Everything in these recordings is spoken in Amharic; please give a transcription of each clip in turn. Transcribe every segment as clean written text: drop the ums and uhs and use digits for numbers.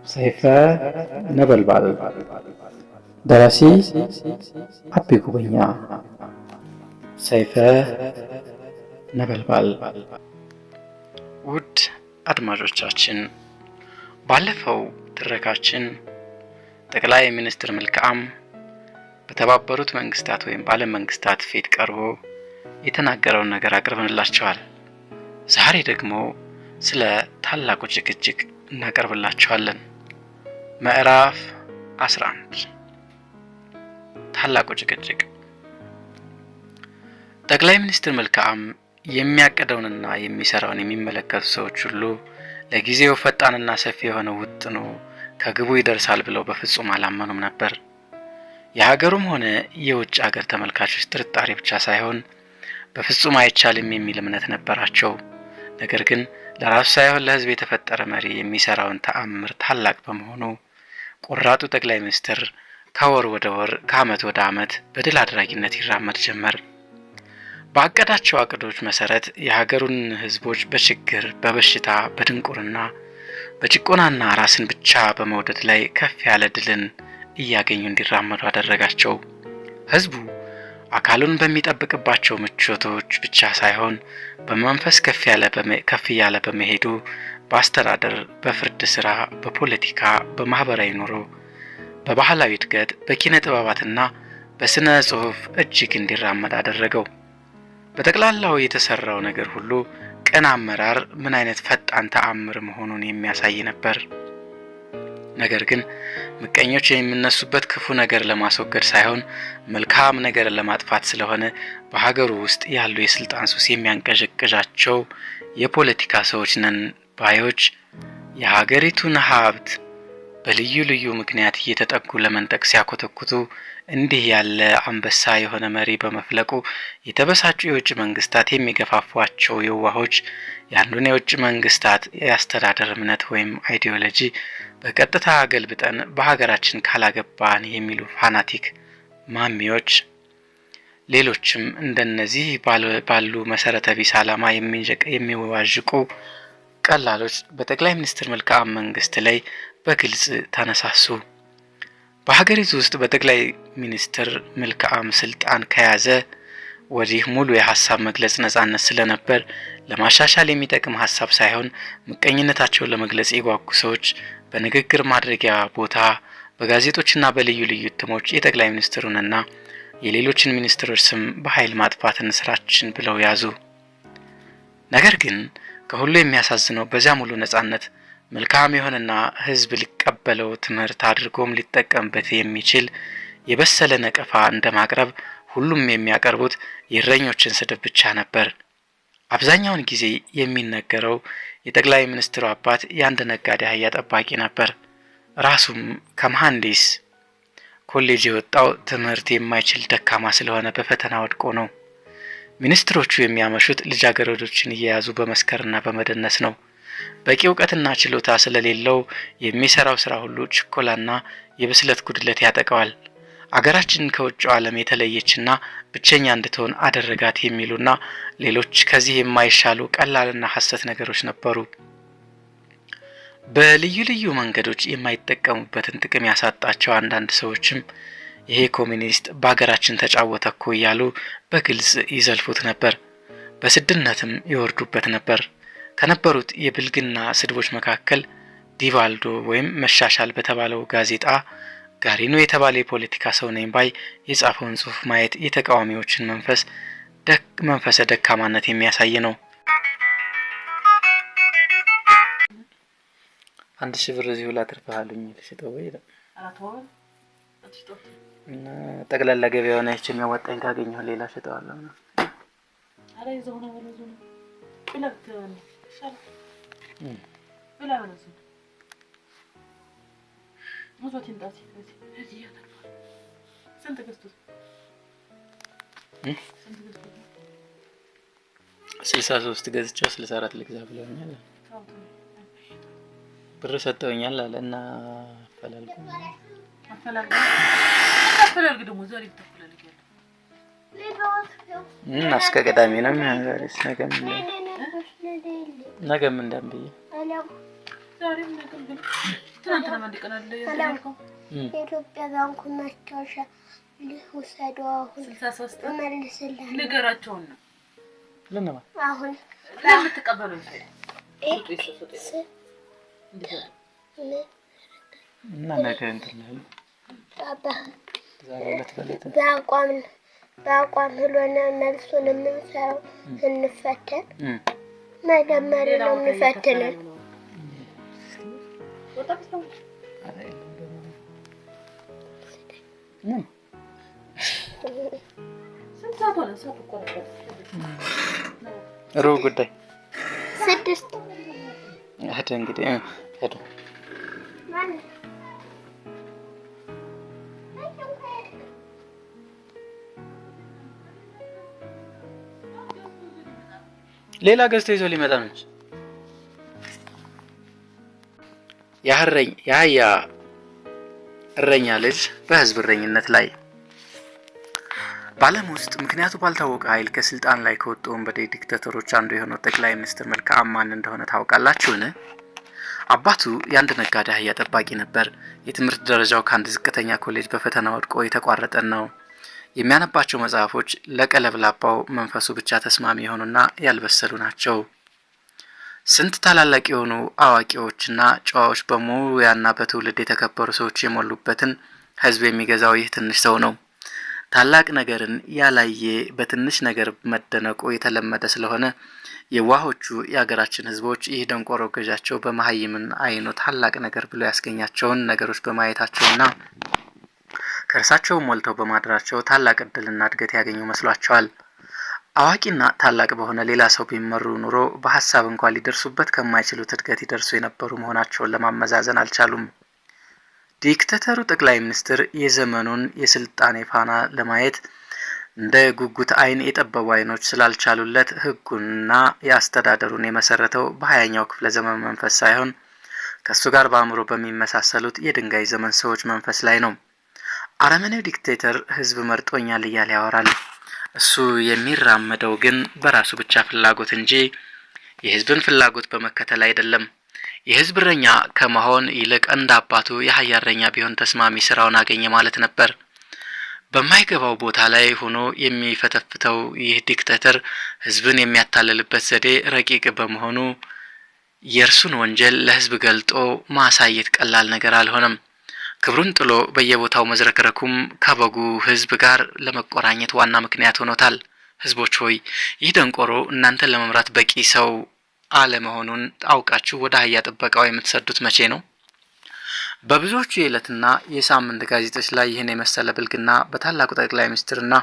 ሰይፈ ነበልባል ደራሲ አቤ ጉበኛ። ሰይፈ ነበልባል። ውድ አድማጮቻችን ባለፈው ትረካችን ጠቅላይ ሚኒስትር መልካም በተባበሩት መንግስታት ወይም በዓለም መንግስታት ፊት ቀርቦ የተናገረውን ነገር አቅርበንላችኋል። ዛሬ ደግሞ ስለ ታላቁ ጭቅጭቅ እናቀርብላችኋለን። ምዕራፍ 11 ታላቁ ጭቅጭቅ። ጠቅላይ ሚኒስትር መልካም የሚያቀደውንና የሚሰራውን የሚመለከቱ ሰዎች ሁሉ ለጊዜው ፈጣንና ሰፊ የሆነ ውጥኑ ከግቡ ይደርሳል ብለው በፍጹም አላመኑም ነበር። የሀገሩም ሆነ የውጭ ሀገር ተመልካቾች ጥርጣሬ ብቻ ሳይሆን በፍጹም አይቻልም የሚል እምነት ነበራቸው። ነገር ግን ለራሱ ሳይሆን ለህዝብ የተፈጠረ መሪ የሚሰራውን ተአምር ታላቅ በመሆኑ ቆራጡ ጠቅላይ ሚኒስትር ከወር ወደ ወር ከዓመት ወደ ዓመት በድል አድራጊነት ይራመድ ጀመር። ባቀዳቸው አቅዶች መሰረት የሀገሩን ህዝቦች በችግር፣ በበሽታ፣ በድንቁርና፣ በጭቆናና ራስን ብቻ በመውደድ ላይ ከፍ ያለ ድልን እያገኙ እንዲራመዱ አደረጋቸው። ህዝቡ አካሉን በሚጠብቅባቸው ምቾቶች ብቻ ሳይሆን በመንፈስ ከፍ ያለ በመሄዱ በአስተዳደር፣ በፍርድ ስራ፣ በፖለቲካ፣ በማህበራዊ ኑሮ፣ በባህላዊ እድገት፣ በኪነ ጥበባትና በስነ ጽሑፍ እጅግ እንዲራመድ አደረገው። በጠቅላላው የተሰራው ነገር ሁሉ ቅን አመራር ምን አይነት ፈጣን ተአምር መሆኑን የሚያሳይ ነበር። ነገር ግን ምቀኞች የሚነሱበት ክፉ ነገር ለማስወገድ ሳይሆን መልካም ነገር ለማጥፋት ስለሆነ በሀገሩ ውስጥ ያሉ የስልጣን ሱስ የሚያንቀዠቅዣቸው የፖለቲካ ሰዎች ነን ባዮች የሀገሪቱን ሀብት በልዩ ልዩ ምክንያት እየተጠጉ ለመንጠቅ ሲያኮተኩቱ እንዲህ ያለ አንበሳ የሆነ መሪ በመፍለቁ የተበሳጩ የውጭ መንግስታት የሚገፋፏቸው የዋሆች ያንዱን የውጭ መንግስታት የአስተዳደር እምነት ወይም አይዲዮሎጂ በቀጥታ አገልብጠን በሀገራችን ካላገባን የሚሉ ፋናቲክ ማሚዎች፣ ሌሎችም እንደነዚህ ባሉ መሰረተ ቢስ ዓላማ የሚዋዥቁ ቀላሎች በጠቅላይ ሚኒስትር መልካም መንግስት ላይ በግልጽ ተነሳሱ። በሀገሪቱ ውስጥ በጠቅላይ ሚኒስትር መልካም ስልጣን ከያዘ ወዲህ ሙሉ የሐሳብ መግለጽ ነጻነት ስለነበር ለማሻሻል የሚጠቅም ሐሳብ ሳይሆን ምቀኝነታቸውን ለመግለጽ የጓጉ ሰዎች በንግግር ማድረጊያ ቦታ በጋዜጦችና በልዩ ልዩ እትሞች የጠቅላይ ሚኒስትሩንና የሌሎችን ሚኒስትሮች ስም በኃይል ማጥፋትን ስራችን ብለው ያዙ። ነገር ግን ከሁሉ የሚያሳዝነው በዚያ ሙሉ ነጻነት መልካም የሆነና ህዝብ ሊቀበለው ትምህርት አድርጎም ሊጠቀምበት የሚችል የበሰለ ነቀፋ እንደማቅረብ ሁሉም የሚያቀርቡት የእረኞችን ስድብ ብቻ ነበር። አብዛኛውን ጊዜ የሚነገረው የጠቅላይ ሚኒስትሩ አባት የአንድ ነጋዴ አህያ ጠባቂ ነበር። ራሱም ከመሐንዲስ ኮሌጅ የወጣው ትምህርት የማይችል ደካማ ስለሆነ በፈተና ወድቆ ነው። ሚኒስትሮቹ የሚያመሹት ልጃገረዶችን እየያዙ በመስከርና በመደነስ ነው። በቂ ዕውቀትና ችሎታ ስለሌለው የሚሰራው ስራ ሁሉ ችኮላና የብስለት ጉድለት ያጠቃዋል። አገራችን ከውጭው ዓለም የተለየችና ብቸኛ እንድትሆን አደረጋት የሚሉና ሌሎች ከዚህ የማይሻሉ ቀላልና ሐሰት ነገሮች ነበሩ። በልዩ ልዩ መንገዶች የማይጠቀሙበትን ጥቅም ያሳጣቸው አንዳንድ ሰዎችም ይሄ ኮሚኒስት በአገራችን ተጫወተ እኮ እያሉ በግልጽ ይዘልፉት ነበር። በስድነትም ይወርዱበት ነበር። ከነበሩት የብልግና ስድቦች መካከል ዲቫልዶ ወይም መሻሻል በተባለው ጋዜጣ ጋሪኖ የተባለ የፖለቲካ ሰው ነኝ ባይ የጻፈውን ጽሑፍ ማየት የተቃዋሚዎችን መንፈሰ ደካማነት የሚያሳይ ነው። 1000 ብር እዚሁ ላትርፋለኝ ልሽጠው ወይ እና ጠቅላላ ገበያው ነው የሚያወጣኝ ካገኘሁ ሌላ ሽጠዋለሁ ነው አላይ ዘሆነ ወለዙ ብለክ ብላ ወለዙ ሞቶት እንጣት እዚህ ያተርፋል። ስንት ገዝቶት 63 ገዝቼው 64 ልግዛ ብለውኛል። ብር ሰጠውኛል አለና አፈላልጉ ደግሞ ዛሬ ተፈላልግ ያለው እስከ ቅዳሜ ነው የሚያጋሪስ ነገም እንደምብዬ ዛሬም ነገም ትናንትና ማንዲቀናል ያልከው የኢትዮጵያ ባንክ ማስታወሻ ልውሰደው አሁን 63 መልስልኝ ንገራቸውና ለነማ አሁን ለምትቀበሉ ይሄ እና ነገ እንትን ባባ ዛሬ ለተበለተ በአቋም ብሎና መልሱን የምንሰራው እንፈተን መጀመሪያ ነው የሚፈትነን ሩብ ጉዳይ 6 እህት እንግዲህ ሄዱ ሌላ ገዝቶ ይዞ ሊመጣ ነው ያህያ እረኛ ልጅ በህዝብ እረኝነት ላይ ባለም ውስጥ ምክንያቱ ባልታወቀ ኃይል ከስልጣን ላይ ከወጡ ወንበዴ ዲክታተሮች አንዱ የሆነው ጠቅላይ ሚኒስትር መልካም ማን እንደሆነ ታውቃላችሁን? አባቱ የአንድ ነጋዴ አህያ ጠባቂ ነበር። የትምህርት ደረጃው ከአንድ ዝቅተኛ ኮሌጅ በፈተና ወድቆ የተቋረጠ ነው። የሚያነባቸው መጽሐፎች ለቀለብላባው መንፈሱ ብቻ ተስማሚ የሆኑና ያልበሰሉ ናቸው። ስንት ታላላቅ የሆኑ አዋቂዎችና ጨዋዎች በሙያና በትውልድ የተከበሩ ሰዎች የሞሉበትን ህዝብ የሚገዛው ይህ ትንሽ ሰው ነው። ታላቅ ነገርን ያላየ በትንሽ ነገር መደነቁ የተለመደ ስለሆነ የዋሆቹ የሀገራችን ህዝቦች ይህ ደንቆሮ ገዣቸው በመሀይምን አይኑ ታላቅ ነገር ብሎ ያስገኛቸውን ነገሮች በማየታቸውና ከርሳቸው ሞልተው በማድራቸው ታላቅ እድልና እድገት ያገኙ መስሏቸዋል። አዋቂና ታላቅ በሆነ ሌላ ሰው ቢመሩ ኑሮ በሐሳብ እንኳን ሊደርሱበት ከማይችሉት እድገት ይደርሱ የነበሩ መሆናቸውን ለማመዛዘን አልቻሉም። ዲክታተሩ ጠቅላይ ሚኒስትር የዘመኑን የስልጣኔ ፋና ለማየት እንደ ጉጉት አይን የጠበቡ አይኖች ስላልቻሉለት ህጉንና የአስተዳደሩን የመሰረተው በ20ኛው ክፍለ ዘመን መንፈስ ሳይሆን ከሱ ጋር በአእምሮ በሚመሳሰሉት የድንጋይ ዘመን ሰዎች መንፈስ ላይ ነው። አረመኔው ዲክታተር ህዝብ መርጦኛል እያለ ያወራል። እሱ የሚራመደው ግን በራሱ ብቻ ፍላጎት እንጂ የህዝብን ፍላጎት በመከተል አይደለም። የህዝብ እረኛ ከመሆን ይልቅ እንደ አባቱ የአህያ እረኛ ቢሆን ተስማሚ ስራውን አገኘ ማለት ነበር። በማይገባው ቦታ ላይ ሆኖ የሚፈተፍተው ይህ ዲክታተር ህዝብን የሚያታልልበት ዘዴ ረቂቅ በመሆኑ የእርሱን ወንጀል ለህዝብ ገልጦ ማሳየት ቀላል ነገር አልሆነም። ክብሩን ጥሎ በየቦታው መዝረክረኩም ከበጉ ህዝብ ጋር ለመቆራኘት ዋና ምክንያት ሆኖታል። ህዝቦች ሆይ ይህ ደንቆሮ እናንተን ለመምራት በቂ ሰው አለመሆኑን አውቃችሁ ወደ አህያ ጥበቃው የምትሰዱት መቼ ነው? በብዙዎቹ የዕለትና የሳምንት ጋዜጦች ላይ ይህን የመሰለ ብልግና በታላቁ ጠቅላይ ሚኒስትርና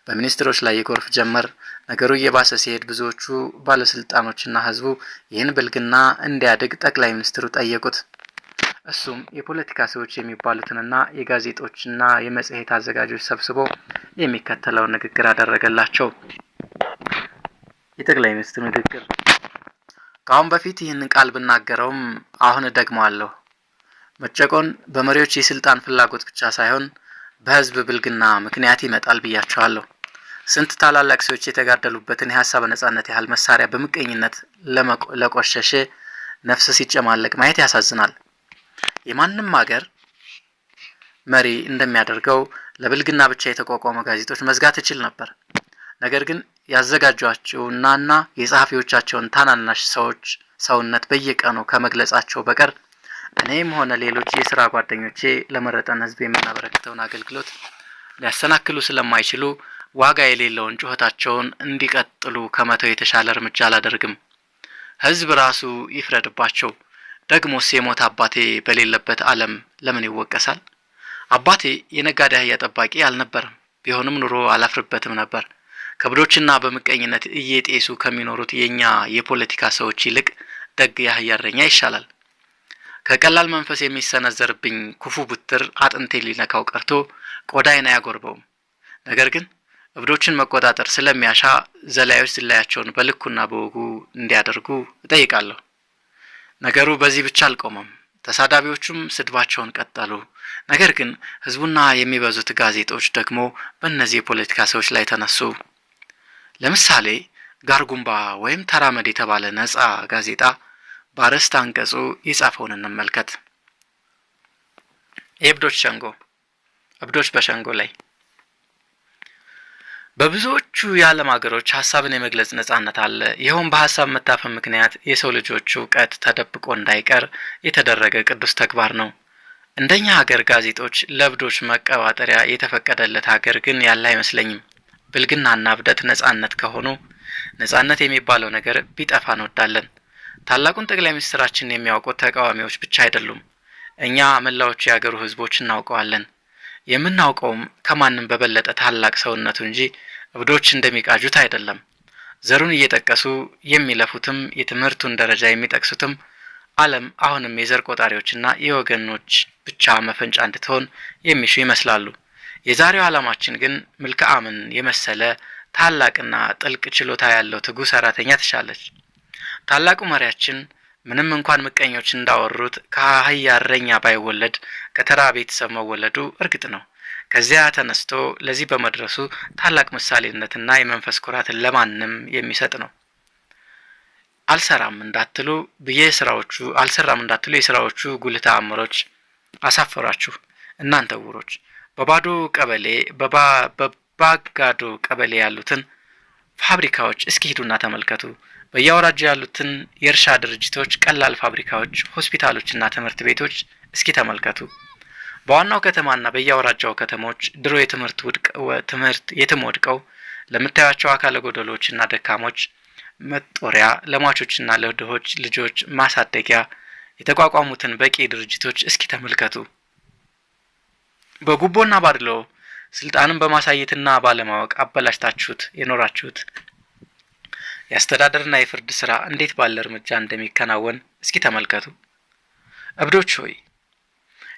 በሚኒስትሮች ላይ ይጎርፍ ጀመር። ነገሩ እየባሰ ሲሄድ ብዙዎቹ ባለስልጣኖችና ህዝቡ ይህን ብልግና እንዲያድግ ጠቅላይ ሚኒስትሩ ጠየቁት። እሱም የፖለቲካ ሰዎች የሚባሉትንና የጋዜጦችና የመጽሔት አዘጋጆች ሰብስቦ የሚከተለውን ንግግር አደረገላቸው። የጠቅላይ ሚኒስትሩ ንግግር ከአሁን በፊት ይህን ቃል ብናገረውም አሁን ደግመዋለሁ። መጨቆን በመሪዎች የስልጣን ፍላጎት ብቻ ሳይሆን በህዝብ ብልግና ምክንያት ይመጣል ብያቸዋለሁ። ስንት ታላላቅ ሰዎች የተጋደሉበትን የሀሳብ ነጻነት ያህል መሳሪያ በምቀኝነት ለቆሸሸ ነፍስ ሲጨማለቅ ማየት ያሳዝናል። የማንም ሀገር መሪ እንደሚያደርገው ለብልግና ብቻ የተቋቋሙ ጋዜጦች መዝጋት ይችል ነበር። ነገር ግን ያዘጋጇቸውና የጸሐፊዎቻቸውን ታናናሽ ሰዎች ሰውነት በየቀኑ ከመግለጻቸው በቀር እኔም ሆነ ሌሎች የሥራ ጓደኞቼ ለመረጠን ህዝብ የምናበረክተውን አገልግሎት ሊያሰናክሉ ስለማይችሉ ዋጋ የሌለውን ጩኸታቸውን እንዲቀጥሉ ከመተው የተሻለ እርምጃ አላደርግም። ህዝብ ራሱ ይፍረድባቸው። ደግሞስ የሞት አባቴ በሌለበት ዓለም ለምን ይወቀሳል? አባቴ የነጋዴ አህያ ጠባቂ አልነበረም። ቢሆንም ኑሮ አላፍርበትም ነበር። ከብዶችና በምቀኝነት እየጤሱ ከሚኖሩት የኛ የፖለቲካ ሰዎች ይልቅ ደግ የአህያ እረኛ ይሻላል። ከቀላል መንፈስ የሚሰነዘርብኝ ክፉ ቡትር አጥንቴ ሊነካው ቀርቶ ቆዳይን አያጎርበውም። ነገር ግን እብዶችን መቆጣጠር ስለሚያሻ ዘላዮች ዝላያቸውን በልኩና በወጉ እንዲያደርጉ እጠይቃለሁ። ነገሩ በዚህ ብቻ አልቆመም። ተሳዳቢዎቹም ስድባቸውን ቀጠሉ። ነገር ግን ህዝቡና የሚበዙት ጋዜጦች ደግሞ በእነዚህ የፖለቲካ ሰዎች ላይ ተነሱ። ለምሳሌ ጋርጉምባ ወይም ተራመድ የተባለ ነጻ ጋዜጣ በአርዕስተ አንቀጹ የጻፈውን እንመልከት። የእብዶች ሸንጎ። እብዶች በሸንጎ ላይ። በብዙዎቹ የዓለም ሀገሮች ሀሳብን የመግለጽ ነጻነት አለ። ይኸውም በሀሳብ መታፈን ምክንያት የሰው ልጆች እውቀት ተደብቆ እንዳይቀር የተደረገ ቅዱስ ተግባር ነው። እንደኛ ሀገር ጋዜጦች ለእብዶች መቀባጠሪያ የተፈቀደለት ሀገር ግን ያለ አይመስለኝም። ብልግናና እብደት ነጻነት ከሆኑ ነጻነት የሚባለው ነገር ቢጠፋ እንወዳለን። ታላቁን ጠቅላይ ሚኒስትራችንን የሚያውቁት ተቃዋሚዎች ብቻ አይደሉም። እኛ መላዎቹ የሀገሩ ህዝቦች እናውቀዋለን። የምናውቀውም ከማንም በበለጠ ታላቅ ሰውነቱ እንጂ እብዶች እንደሚቃጁት አይደለም። ዘሩን እየጠቀሱ የሚለፉትም የትምህርቱን ደረጃ የሚጠቅሱትም ዓለም አሁንም የዘር ቆጣሪዎችና የወገኖች ብቻ መፈንጫ እንድትሆን የሚሹ ይመስላሉ። የዛሬው ዓላማችን ግን መልክዓምን የመሰለ ታላቅና ጥልቅ ችሎታ ያለው ትጉ ሰራተኛ ትሻለች። ታላቁ መሪያችን ምንም እንኳን ምቀኞች እንዳወሩት ከአህያ እረኛ ባይወለድ ከተራ ቤተሰብ መወለዱ እርግጥ ነው። ከዚያ ተነስቶ ለዚህ በመድረሱ ታላቅ ምሳሌነትና የመንፈስ ኩራትን ለማንም የሚሰጥ ነው። አልሰራም እንዳትሉ የስራዎቹ ጉልህ ተአምሮች አሳፈሯችሁ። እናንተ ዕውሮች በባጋዶ ቀበሌ ያሉትን ፋብሪካዎች እስኪ ሂዱና ተመልከቱ። በየአውራጃው ያሉትን የእርሻ ድርጅቶች፣ ቀላል ፋብሪካዎች፣ ሆስፒታሎችና ትምህርት ቤቶች እስኪ ተመልከቱ። በዋናው ከተማና በየአውራጃው ከተሞች ድሮ ትምህርት የትም ወድቀው ለምታዩቸው አካለ ጎደሎችና ደካሞች መጦሪያ፣ ለሟቾችና ለድሆች ልጆች ማሳደጊያ የተቋቋሙትን በቂ ድርጅቶች እስኪ ተመልከቱ። በጉቦና ባድሎ ስልጣንን በማሳየትና ባለማወቅ አበላሽታችሁት የኖራችሁት የአስተዳደርና የፍርድ ስራ እንዴት ባለ እርምጃ እንደሚከናወን እስኪ ተመልከቱ። እብዶች ሆይ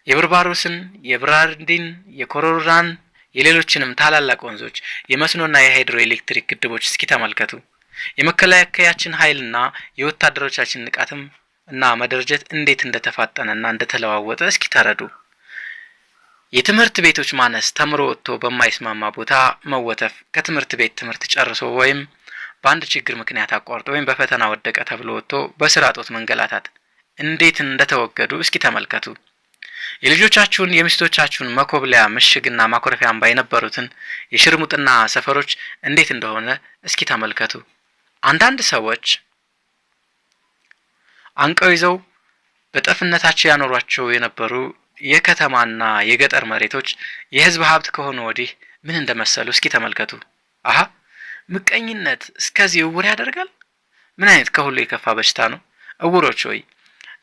የብርባሮስን፣ የብራንዲን፣ የኮሮራን፣ የሌሎችንም ታላላቅ ወንዞች፣ የመስኖና የሃይድሮ ኤሌክትሪክ ግድቦች እስኪ ተመልከቱ። የመከላከያችን ኃይልና የወታደሮቻችን ንቃትም እና መደረጀት እንዴት እንደተፋጠነና እንደተለዋወጠ እስኪ ተረዱ። የትምህርት ቤቶች ማነስ፣ ተምሮ ወጥቶ በማይስማማ ቦታ መወተፍ፣ ከትምህርት ቤት ትምህርት ጨርሶ ወይም በአንድ ችግር ምክንያት አቋርጦ ወይም በፈተና ወደቀ ተብሎ ወጥቶ በስራ ጦት መንገላታት እንዴት እንደተወገዱ እስኪ ተመልከቱ። የልጆቻችሁን የሚስቶቻችሁን መኮብለያ ምሽግና ማኮረፊያ አምባ የነበሩትን የሽርሙጥና ሰፈሮች እንዴት እንደሆነ እስኪ ተመልከቱ። አንዳንድ ሰዎች አንቀው ይዘው በጠፍነታቸው ያኖሯቸው የነበሩ የከተማና የገጠር መሬቶች የህዝብ ሀብት ከሆኑ ወዲህ ምን እንደመሰሉ እስኪ ተመልከቱ። አሃ ምቀኝነት እስከዚህ እውር ያደርጋል። ምን አይነት ከሁሉ የከፋ በሽታ ነው! እውሮች ሆይ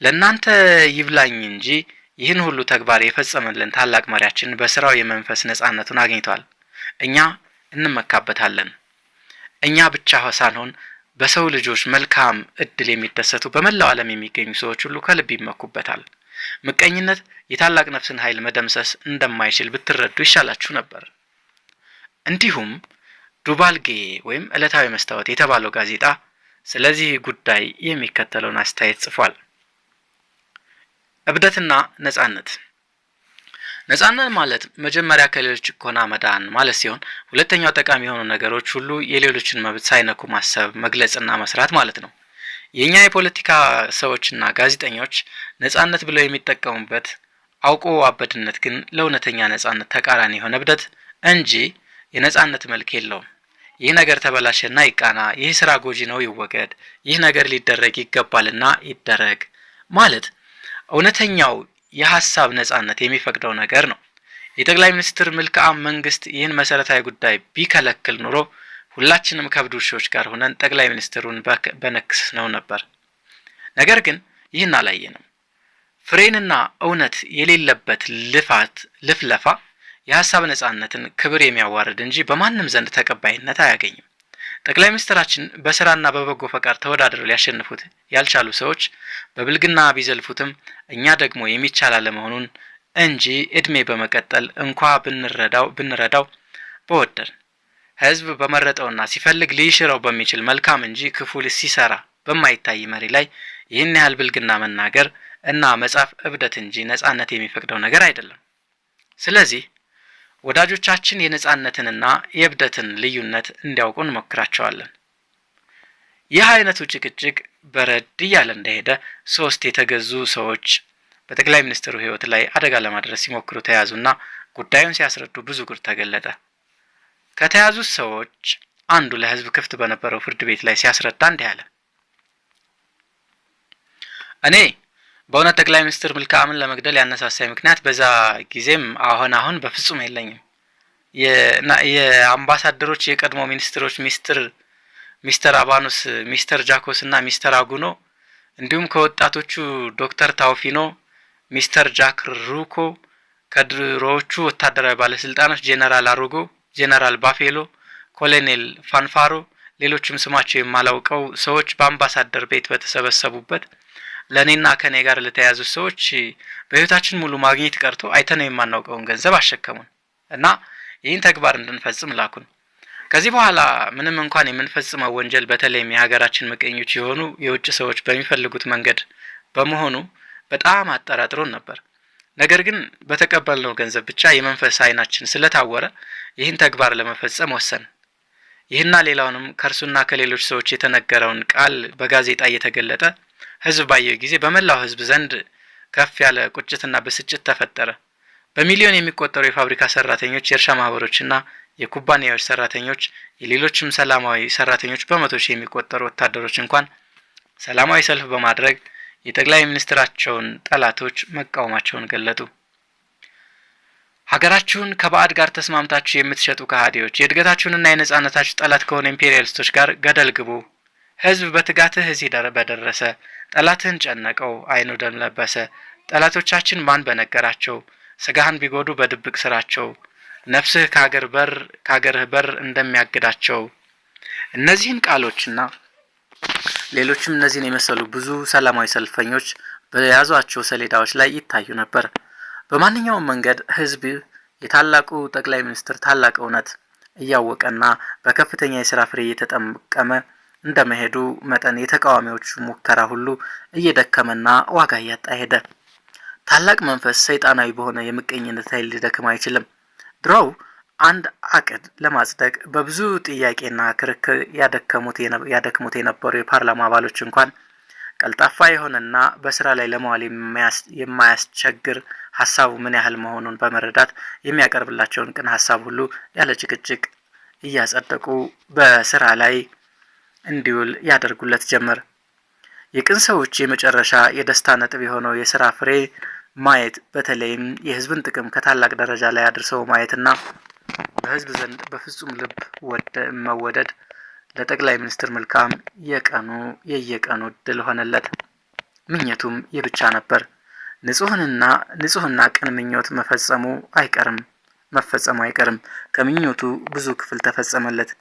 ለእናንተ ይብላኝ እንጂ ይህን ሁሉ ተግባር የፈጸመልን ታላቅ መሪያችን በስራው የመንፈስ ነጻነቱን አግኝቷል። እኛ እንመካበታለን። እኛ ብቻ ሳንሆን በሰው ልጆች መልካም እድል የሚደሰቱ በመላው ዓለም የሚገኙ ሰዎች ሁሉ ከልብ ይመኩበታል። ምቀኝነት የታላቅ ነፍስን ኃይል መደምሰስ እንደማይችል ብትረዱ ይሻላችሁ ነበር። እንዲሁም ዱባልጌ ወይም ዕለታዊ መስታወት የተባለው ጋዜጣ ስለዚህ ጉዳይ የሚከተለውን አስተያየት ጽፏል። እብደትና ነጻነት። ነጻነት ማለት መጀመሪያ ከሌሎች ጭቆና መዳን ማለት ሲሆን፣ ሁለተኛው ጠቃሚ የሆኑ ነገሮች ሁሉ የሌሎችን መብት ሳይነኩ ማሰብ፣ መግለጽና መስራት ማለት ነው። የኛ የፖለቲካ ሰዎችና ጋዜጠኞች ነጻነት ብለው የሚጠቀሙበት አውቆ አበድነት ግን ለእውነተኛ ነጻነት ተቃራኒ የሆነ እብደት እንጂ የነጻነት መልክ የለውም። ይህ ነገር ተበላሸና ይቃና፣ ይህ ስራ ጎጂ ነው ይወገድ፣ ይህ ነገር ሊደረግ ይገባልና ይደረግ ማለት እውነተኛው የሐሳብ ነጻነት የሚፈቅደው ነገር ነው። የጠቅላይ ሚኒስትር መልክዓም መንግስት ይህን መሰረታዊ ጉዳይ ቢከለክል ኑሮ ሁላችንም ከብድ ውሾች ጋር ሆነን ጠቅላይ ሚኒስትሩን በነክስ ነው ነበር። ነገር ግን ይህን አላየንም። ፍሬንና እውነት የሌለበት ልፍለፋ የሐሳብ ነጻነትን ክብር የሚያዋርድ እንጂ በማንም ዘንድ ተቀባይነት አያገኝም። ጠቅላይ ሚኒስትራችን በስራና በበጎ ፈቃድ ተወዳድረው ሊያሸንፉት ያልቻሉ ሰዎች በብልግና ቢዘልፉትም እኛ ደግሞ የሚቻል አለመሆኑን እንጂ እድሜ በመቀጠል እንኳ ብንረዳው በወደን ህዝብ በመረጠውና ሲፈልግ ሊሽረው በሚችል መልካም እንጂ ክፉ ሲሰራ በማይታይ መሪ ላይ ይህን ያህል ብልግና መናገር እና መጻፍ እብደት እንጂ ነጻነት የሚፈቅደው ነገር አይደለም። ስለዚህ ወዳጆቻችን የነጻነትንና የእብደትን ልዩነት እንዲያውቁ እንሞክራቸዋለን። ይህ አይነቱ ጭቅጭቅ በረድ እያለ እንደሄደ 3 የተገዙ ሰዎች በጠቅላይ ሚኒስትሩ ሕይወት ላይ አደጋ ለማድረስ ሲሞክሩ ተያዙና ጉዳዩን ሲያስረዱ ብዙ ጉድ ተገለጠ። ከተያዙት ሰዎች አንዱ ለሕዝብ ክፍት በነበረው ፍርድ ቤት ላይ ሲያስረዳ እንዲህ አለ። እኔ በእውነት ጠቅላይ ሚኒስትር መልክዓምን ለመግደል ያነሳሳይ ምክንያት በዛ ጊዜም አሁን በፍጹም የለኝም። የአምባሳደሮች የቀድሞ ሚኒስትሮች ሚስተር አባኑስ፣ ሚስተር ጃኮስ እና ሚስተር አጉኖ እንዲሁም ከወጣቶቹ ዶክተር ታውፊኖ፣ ሚስተር ጃክ ሩኮ፣ ከድሮዎቹ ወታደራዊ ባለስልጣኖች ጄኔራል አሮጎ፣ ጄኔራል ባፌሎ፣ ኮሎኔል ፋንፋሮ፣ ሌሎችም ስማቸው የማላውቀው ሰዎች በአምባሳደር ቤት በተሰበሰቡበት ለእኔና ከኔ ጋር ለተያዙ ሰዎች በህይወታችን ሙሉ ማግኘት ቀርቶ አይተነው የማናውቀውን ገንዘብ አሸከሙን እና ይህን ተግባር እንድንፈጽም ላኩን። ከዚህ በኋላ ምንም እንኳን የምንፈጽመው ወንጀል በተለይም የሀገራችን ምቀኞች የሆኑ የውጭ ሰዎች በሚፈልጉት መንገድ በመሆኑ በጣም አጠራጥሮን ነበር። ነገር ግን በተቀበልነው ገንዘብ ብቻ የመንፈስ አይናችን ስለታወረ ይህን ተግባር ለመፈጸም ወሰን። ይህና ሌላውንም ከእርሱና ከሌሎች ሰዎች የተነገረውን ቃል በጋዜጣ እየተገለጠ ህዝብ ባየው ጊዜ በመላው ህዝብ ዘንድ ከፍ ያለ ቁጭትና ብስጭት ተፈጠረ። በሚሊዮን የሚቆጠሩ የፋብሪካ ሰራተኞች፣ የእርሻ ማህበሮችና የኩባንያዎች ሰራተኞች፣ የሌሎችም ሰላማዊ ሰራተኞች፣ በመቶ ሺህ የሚቆጠሩ ወታደሮች እንኳን ሰላማዊ ሰልፍ በማድረግ የጠቅላይ ሚኒስትራቸውን ጠላቶች መቃወማቸውን ገለጡ። ሀገራችሁን ከባዕድ ጋር ተስማምታችሁ የምትሸጡ ከሃዲዎች፣ የእድገታችሁንና የነጻነታችሁ ጠላት ከሆነ ኢምፔሪያሊስቶች ጋር ገደል ግቡ። ህዝብ በትጋትህ እዚህ በደረሰ፣ ጠላትህን ጨነቀው፣ አይኑ ደም ለበሰ። ጠላቶቻችን ማን በነገራቸው፣ ስጋህን ቢጎዱ በድብቅ ስራቸው፣ ነፍስህ ከሀገርህ በር እንደሚያግዳቸው። እነዚህን ቃሎችና ሌሎችም እነዚህን የመሰሉ ብዙ ሰላማዊ ሰልፈኞች በያዟቸው ሰሌዳዎች ላይ ይታዩ ነበር። በማንኛውም መንገድ ህዝብ የታላቁ ጠቅላይ ሚኒስትር ታላቅ እውነት እያወቀና በከፍተኛ የስራ ፍሬ እየተጠቀመ እንደመሄዱ መጠን የተቃዋሚዎቹ ሙከራ ሁሉ እየደከመና ዋጋ እያጣ ሄደ። ታላቅ መንፈስ ሰይጣናዊ በሆነ የምቀኝነት ኃይል ሊደክም አይችልም። ድሮው አንድ አቅድ ለማጽደቅ በብዙ ጥያቄና ክርክር ያደክሙት የነበሩ የፓርላማ አባሎች እንኳን ቀልጣፋ የሆነና በስራ ላይ ለማዋል የማያስቸግር ሀሳቡ ምን ያህል መሆኑን በመረዳት የሚያቀርብላቸውን ቅን ሀሳብ ሁሉ ያለ ጭቅጭቅ እያጸደቁ በስራ ላይ እንዲውል ያደርጉለት ጀመር። የቅን ሰዎች የመጨረሻ የደስታ ነጥብ የሆነው የስራ ፍሬ ማየት፣ በተለይም የህዝብን ጥቅም ከታላቅ ደረጃ ላይ አድርሰው ማየትና በህዝብ ዘንድ በፍጹም ልብ መወደድ ለጠቅላይ ሚኒስትር መልክዓም የየቀኑ እድል ሆነለት። ምኞቱም የብቻ ነበር። ንጹህና ቅን ምኞት መፈጸሙ አይቀርም። ከምኞቱ ብዙ ክፍል ተፈጸመለት።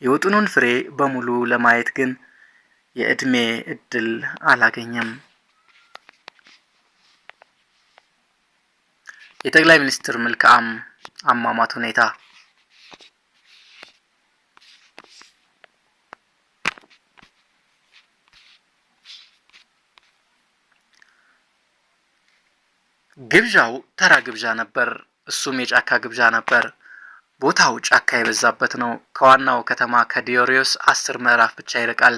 የውጥኑን ፍሬ በሙሉ ለማየት ግን የእድሜ እድል አላገኘም። የጠቅላይ ሚኒስትር መልክዓም አሟሟት ሁኔታ። ግብዣው ተራ ግብዣ ነበር። እሱም የጫካ ግብዣ ነበር። ቦታው ጫካ የበዛበት ነው። ከዋናው ከተማ ከዲዮሪዮስ 10 ምዕራፍ ብቻ ይርቃል።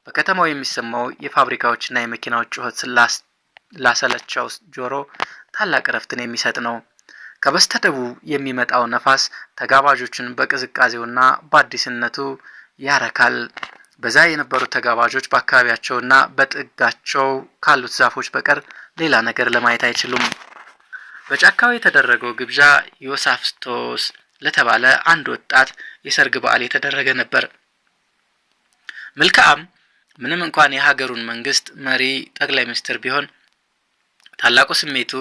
በከተማው የሚሰማው የፋብሪካዎችና የመኪናዎች ጩኸት ላሰለቸው ጆሮ ታላቅ እረፍትን የሚሰጥ ነው። ከበስተደቡብ የሚመጣው ነፋስ ተጋባዦችን በቅዝቃዜውና በአዲስነቱ ያረካል። በዛ የነበሩት ተጋባዦች በአካባቢያቸውና በጥጋቸው ካሉት ዛፎች በቀር ሌላ ነገር ለማየት አይችሉም። በጫካው የተደረገው ግብዣ ዮሳፍስቶስ ለተባለ አንድ ወጣት የሰርግ በዓል የተደረገ ነበር። መልክዓም ምንም እንኳን የሀገሩን መንግስት መሪ ጠቅላይ ሚኒስትር ቢሆን ታላቁ ስሜቱ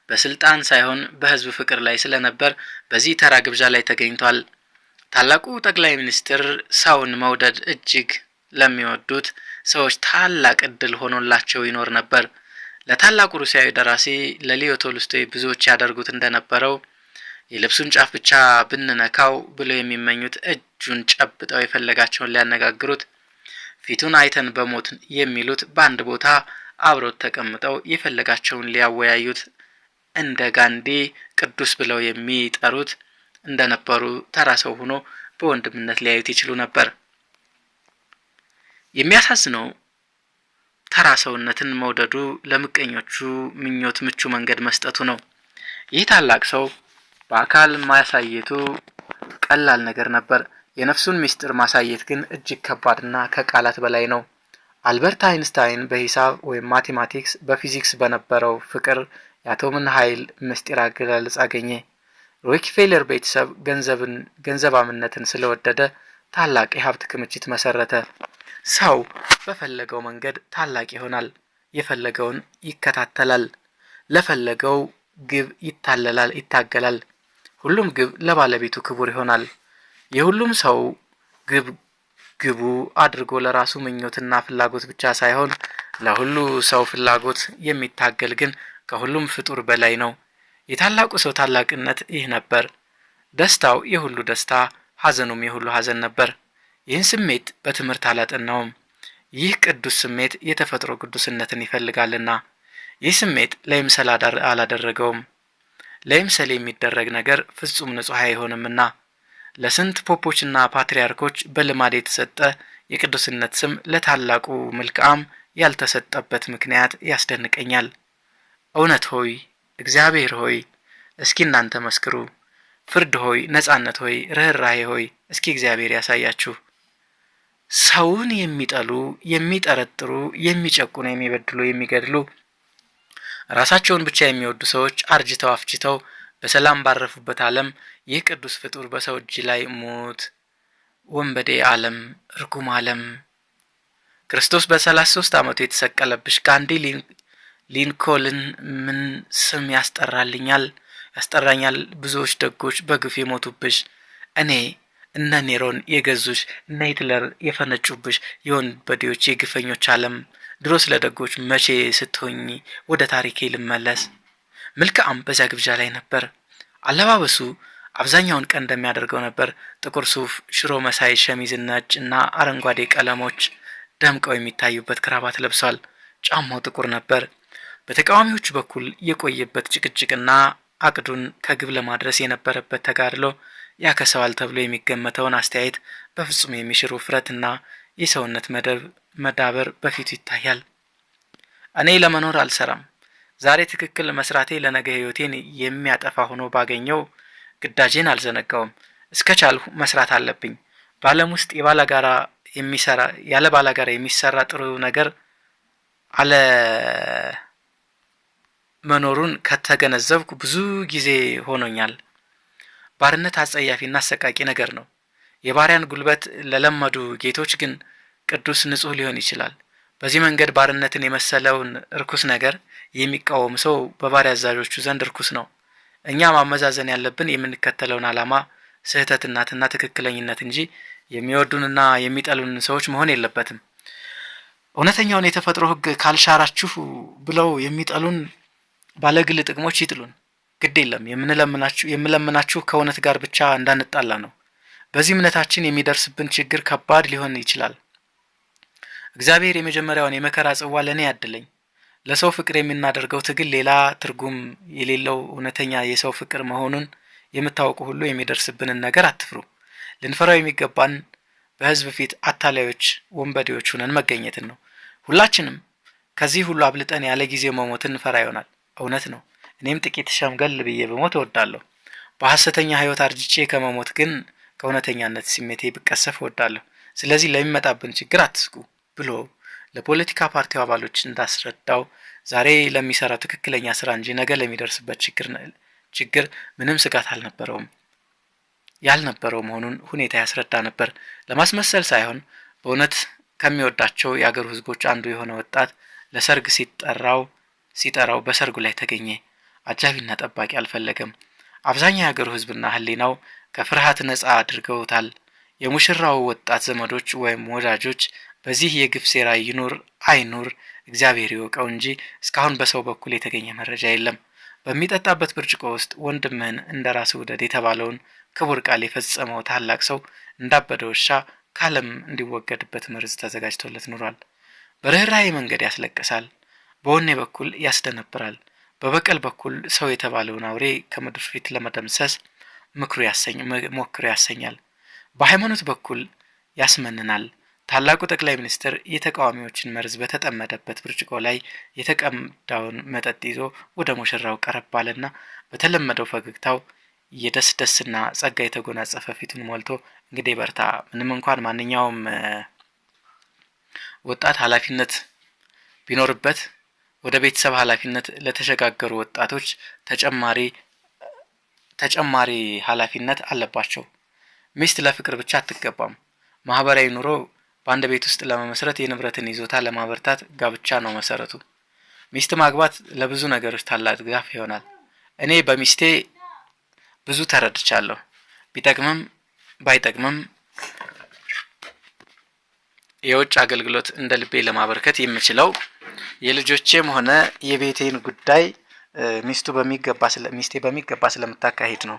በስልጣን ሳይሆን በህዝብ ፍቅር ላይ ስለነበር በዚህ ተራ ግብዣ ላይ ተገኝቷል። ታላቁ ጠቅላይ ሚኒስትር ሰውን መውደድ እጅግ ለሚወዱት ሰዎች ታላቅ እድል ሆኖላቸው ይኖር ነበር። ለታላቁ ሩሲያዊ ደራሲ ለሊዮ ቶልስቶይ ብዙዎች ያደርጉት እንደነበረው የልብሱን ጫፍ ብቻ ብንነካው ብለው የሚመኙት እጁን ጨብጠው የፈለጋቸውን ሊያነጋግሩት፣ ፊቱን አይተን በሞት የሚሉት በአንድ ቦታ አብሮት ተቀምጠው የፈለጋቸውን ሊያወያዩት፣ እንደ ጋንዲ ቅዱስ ብለው የሚጠሩት እንደነበሩ ተራ ሰው ሆኖ በወንድምነት ሊያዩት ይችሉ ነበር። የሚያሳዝነው ተራ ሰውነትን መውደዱ ለምቀኞቹ ምኞት ምቹ መንገድ መስጠቱ ነው። ይህ ታላቅ ሰው በአካል ማሳየቱ ቀላል ነገር ነበር። የነፍሱን ምስጢር ማሳየት ግን እጅግ ከባድና ከቃላት በላይ ነው። አልበርት አይንስታይን በሂሳብ ወይም ማቴማቲክስ፣ በፊዚክስ በነበረው ፍቅር የአቶምን ኃይል ምስጢር አገላለጽ አገኘ። ሮክፌለር ቤተሰብ ገንዘባምነትን ስለወደደ ታላቅ የሀብት ክምችት መሰረተ። ሰው በፈለገው መንገድ ታላቅ ይሆናል፣ የፈለገውን ይከታተላል፣ ለፈለገው ግብ ይታገላል። ሁሉም ግብ ለባለቤቱ ክቡር ይሆናል። የሁሉም ሰው ግቡ አድርጎ ለራሱ ምኞትና ፍላጎት ብቻ ሳይሆን ለሁሉ ሰው ፍላጎት የሚታገል ግን ከሁሉም ፍጡር በላይ ነው። የታላቁ ሰው ታላቅነት ይህ ነበር። ደስታው የሁሉ ደስታ፣ ሐዘኑም የሁሉ ሐዘን ነበር። ይህን ስሜት በትምህርት አላጠናውም። ይህ ቅዱስ ስሜት የተፈጥሮ ቅዱስነትን ይፈልጋልና። ይህ ስሜት ለይምሰል አላደረገውም። ለይምሰል የሚደረግ ነገር ፍጹም ንጹሕ አይሆንምና። ለስንት ፖፖችና ፓትርያርኮች በልማድ የተሰጠ የቅዱስነት ስም ለታላቁ መልክዓም ያልተሰጠበት ምክንያት ያስደንቀኛል። እውነት ሆይ፣ እግዚአብሔር ሆይ እስኪ እናንተ መስክሩ። ፍርድ ሆይ፣ ነጻነት ሆይ፣ ርኅራኄ ሆይ እስኪ እግዚአብሔር ያሳያችሁ። ሰውን የሚጠሉ፣ የሚጠረጥሩ፣ የሚጨቁኑ፣ የሚበድሉ፣ የሚገድሉ፣ ራሳቸውን ብቻ የሚወዱ ሰዎች አርጅተው አፍጅተው በሰላም ባረፉበት ዓለም ይህ ቅዱስ ፍጡር በሰው እጅ ላይ ሞት፣ ወንበዴ ዓለም፣ ርጉም ዓለም። ክርስቶስ በ33 ዓመቱ የተሰቀለብሽ ጋንዲ ሊንኮልን ምን ስም ያስጠራኛል? ብዙዎች ደጎች በግፍ የሞቱብሽ፣ እኔ እነ ኔሮን የገዙሽ፣ እነ ሂትለር የፈነጩብሽ የወንበዴዎች የግፈኞች ዓለም። ድሮ ስለ ደጎች መቼ ስትሆኚ ወደ ታሪኬ ልመለስ? መልክዓም በዚያ ግብዣ ላይ ነበር። አለባበሱ አብዛኛውን ቀን እንደሚያደርገው ነበር። ጥቁር ሱፍ፣ ሽሮ መሳይ ሸሚዝ፣ ነጭ እና አረንጓዴ ቀለሞች ደምቀው የሚታዩበት ክራባት ለብሷል። ጫማው ጥቁር ነበር። በተቃዋሚዎቹ በኩል የቆየበት ጭቅጭቅና አቅዱን ከግብ ለማድረስ የነበረበት ተጋድሎ ያከሰዋል ተብሎ የሚገመተውን አስተያየት በፍጹም የሚሽር ውፍረትና የሰውነት መዳበር በፊቱ ይታያል። እኔ ለመኖር አልሰራም። ዛሬ ትክክል መስራቴ ለነገ ሕይወቴን የሚያጠፋ ሆኖ ባገኘው ግዳጄን አልዘነጋውም። እስከቻልሁ መስራት አለብኝ። በዓለም ውስጥ ያለ ባላጋራ የሚሰራ ጥሩ ነገር አለ መኖሩን ከተገነዘብኩ ብዙ ጊዜ ሆኖኛል። ባርነት አጸያፊና አሰቃቂ ነገር ነው። የባሪያን ጉልበት ለለመዱ ጌቶች ግን ቅዱስ ንጹሕ ሊሆን ይችላል። በዚህ መንገድ ባርነትን የመሰለውን እርኩስ ነገር የሚቃወም ሰው በባሪያ አዛዦቹ ዘንድ እርኩስ ነው። እኛ ማመዛዘን ያለብን የምንከተለውን ዓላማ ስህተትናትና ትክክለኝነት እንጂ የሚወዱንና የሚጠሉን ሰዎች መሆን የለበትም። እውነተኛውን የተፈጥሮ ሕግ ካልሻራችሁ ብለው የሚጠሉን ባለግል ጥቅሞች ይጥሉን። ግድ የለም፣ የምለምናችሁ ከእውነት ጋር ብቻ እንዳንጣላ ነው። በዚህ እምነታችን የሚደርስብን ችግር ከባድ ሊሆን ይችላል። እግዚአብሔር የመጀመሪያውን የመከራ ጽዋ ለእኔ ያድለኝ። ለሰው ፍቅር የምናደርገው ትግል ሌላ ትርጉም የሌለው እውነተኛ የሰው ፍቅር መሆኑን የምታውቁ ሁሉ የሚደርስብንን ነገር አትፍሩ። ልንፈራው የሚገባን በሕዝብ ፊት አታላዮች፣ ወንበዴዎች ሁነን መገኘትን ነው። ሁላችንም ከዚህ ሁሉ አብልጠን ያለ ጊዜው መሞትን እንፈራ ይሆናል። እውነት ነው። እኔም ጥቂት ሸምገል ብዬ በሞት እወዳለሁ። በሐሰተኛ ሕይወት አርጅቼ ከመሞት ግን ከእውነተኛነት ስሜቴ ብቀሰፍ እወዳለሁ። ስለዚህ ለሚመጣብን ችግር አትስጉ ብሎ ለፖለቲካ ፓርቲው አባሎች እንዳስረዳው ዛሬ ለሚሰራው ትክክለኛ ስራ እንጂ ነገ ለሚደርስበት ችግር ምንም ስጋት ያልነበረው መሆኑን ሁኔታ ያስረዳ ነበር። ለማስመሰል ሳይሆን በእውነት ከሚወዳቸው የአገሩ ሕዝቦች አንዱ የሆነ ወጣት ለሰርግ ሲጠራው በሰርጉ ላይ ተገኘ። አጃቢና ጠባቂ አልፈለገም። አብዛኛው የአገሩ ሕዝብና ሕሊናው ከፍርሃት ነፃ አድርገውታል። የሙሽራው ወጣት ዘመዶች ወይም ወዳጆች በዚህ የግፍ ሴራ ይኑር አይኑር እግዚአብሔር ይወቀው እንጂ እስካሁን በሰው በኩል የተገኘ መረጃ የለም። በሚጠጣበት ብርጭቆ ውስጥ ወንድምህን እንደ ራስህ ውደድ የተባለውን ክቡር ቃል የፈጸመው ታላቅ ሰው እንዳበደ ውሻ ከዓለም እንዲወገድበት መርዝ ተዘጋጅቶለት ኑሯል። በርኅራኄ መንገድ ያስለቅሳል፣ በወኔ በኩል ያስደነብራል፣ በበቀል በኩል ሰው የተባለውን አውሬ ከምድር ፊት ለመደምሰስ ሞክሮ ያሰኛል። በሃይማኖት በኩል ያስመንናል፣ ታላቁ ጠቅላይ ሚኒስትር የተቃዋሚዎችን መርዝ በተጠመደበት ብርጭቆ ላይ የተቀዳውን መጠጥ ይዞ ወደ ሙሽራው ቀረብ አለና በተለመደው ፈገግታው የደስደስና ጸጋ የተጎናጸፈ ፊቱን ሞልቶ እንግዲህ በርታ፣ ምንም እንኳን ማንኛውም ወጣት ኃላፊነት ቢኖርበት ወደ ቤተሰብ ኃላፊነት ለተሸጋገሩ ወጣቶች ተጨማሪ ኃላፊነት አለባቸው። ሚስት ለፍቅር ብቻ አትገባም። ማህበራዊ ኑሮ በአንድ ቤት ውስጥ ለመመስረት የንብረትን ይዞታ ለማበርታት ጋብቻ ነው መሰረቱ። ሚስት ማግባት ለብዙ ነገሮች ታላቅ ድጋፍ ይሆናል። እኔ በሚስቴ ብዙ ተረድቻለሁ። ቢጠቅምም ባይጠቅምም የውጭ አገልግሎት እንደ ልቤ ለማበርከት የምችለው የልጆቼም ሆነ የቤቴን ጉዳይ ሚስቴ በሚገባ ስለምታካሂድ ነው።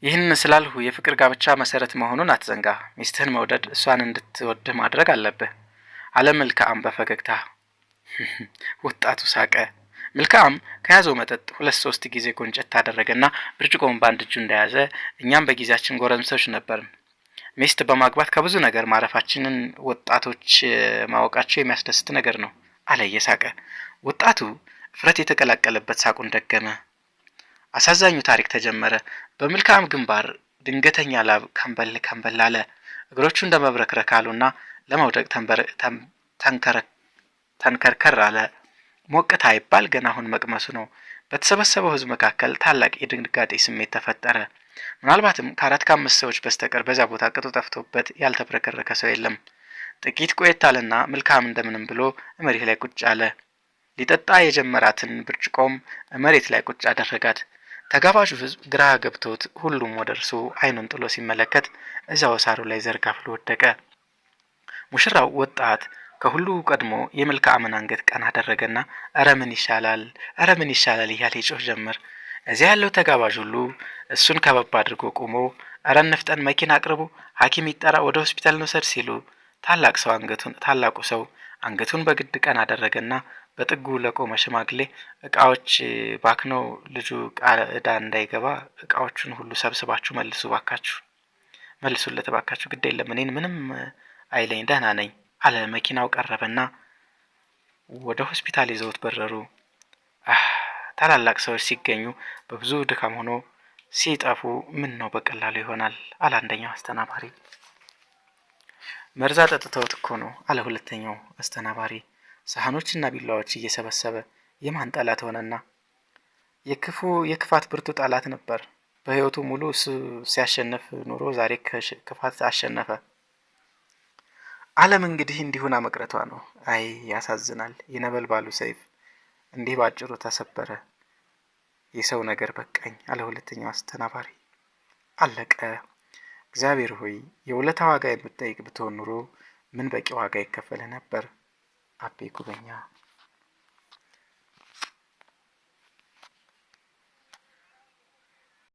ይህን ስላልሁ የፍቅር ጋብቻ መሰረት መሆኑን አትዘንጋ። ሚስትህን መውደድ፣ እሷን እንድትወድህ ማድረግ አለብህ አለ መልካም በፈገግታ። ወጣቱ ሳቀ። መልካም ከያዘው መጠጥ 2-3 ጊዜ ጎንጨት አደረገና ብርጭቆውን በአንድ እጁ እንደያዘ እኛም በጊዜያችን ጎረምሶች ነበርን። ሚስት በማግባት ከብዙ ነገር ማረፋችንን ወጣቶች ማወቃቸው የሚያስደስት ነገር ነው አለ እየሳቀ። ወጣቱ እፍረት የተቀላቀለበት ሳቁን ደገመ። አሳዛኙ ታሪክ ተጀመረ። በመልካም ግንባር ድንገተኛ ላብ ከንበል አለ። እግሮቹ እንደመብረክረክ አሉና ለመውደቅ ተንከርከር አለ። ሞቅታ አይባል ገና አሁን መቅመሱ ነው። በተሰበሰበው ሕዝብ መካከል ታላቅ የድንጋጤ ስሜት ተፈጠረ። ምናልባትም ከ4-5 ሰዎች በስተቀር በዛ ቦታ ቅጡ ጠፍቶበት ያልተብረከረከ ሰው የለም። ጥቂት ቆየት አለና መልካም እንደምንም ብሎ መሬት ላይ ቁጭ አለ። ሊጠጣ የጀመራትን ብርጭቆም መሬት ላይ ቁጭ አደረጋት። ተጋባዡ ሕዝብ ግራ ገብቶት ሁሉም ወደ እርሱ አይኑን ጥሎ ሲመለከት እዛው ሳሩ ላይ ዘርጋ ብሎ ወደቀ። ሙሽራው ወጣት ከሁሉ ቀድሞ የመልካምን አንገት ቀና አደረገና አረ ምን ይሻላል እያለ ይጮህ ጀመር። እዚያ ያለው ተጋባዥ ሁሉ እሱን ከበብ አድርጎ ቆሞ አረ እንፍጠን፣ መኪና አቅርቡ፣ ሐኪም ይጠራ፣ ወደ ሆስፒታል እንውሰድ ሲሉ ታላቁ ሰው አንገቱን በግድ ቀና አደረገና በጥጉ ለቆመ ሽማግሌ እቃዎች ባክነው ልጁ ዕዳ እንዳይገባ እቃዎቹን ሁሉ ሰብስባችሁ መልሱለት ባካችሁ፣ ግድ የለም እኔን ምንም አይለኝ ደህና ነኝ አለ። መኪናው ቀረበና ወደ ሆስፒታል ይዘውት በረሩ። ታላላቅ ሰዎች ሲገኙ በብዙ ድካም ሆኖ ሲጠፉ ምን ነው በቀላሉ ይሆናል አለ አንደኛው አስተናባሪ። መርዛ ጠጥተውት እኮ ነው አለ ሁለተኛው አስተናባሪ። ሳህኖችና ቢላዎች እየሰበሰበ የማን ጠላት ሆነና? የክፋት ብርቱ ጠላት ነበር። በህይወቱ ሙሉ ሲያሸንፍ ኑሮ ዛሬ ክፋት አሸነፈ። ዓለም እንግዲህ እንዲሁና መቅረቷ ነው። አይ ያሳዝናል። የነበልባሉ ሰይፍ እንዲህ ባጭሩ ተሰበረ። የሰው ነገር በቃኝ አለ ሁለተኛው አስተናባሪ። አለቀ። እግዚአብሔር ሆይ የውለታ ዋጋ የምትጠይቅ ብትሆን ኑሮ ምን በቂ ዋጋ ይከፈልህ ነበር። አቤ ጉበኛ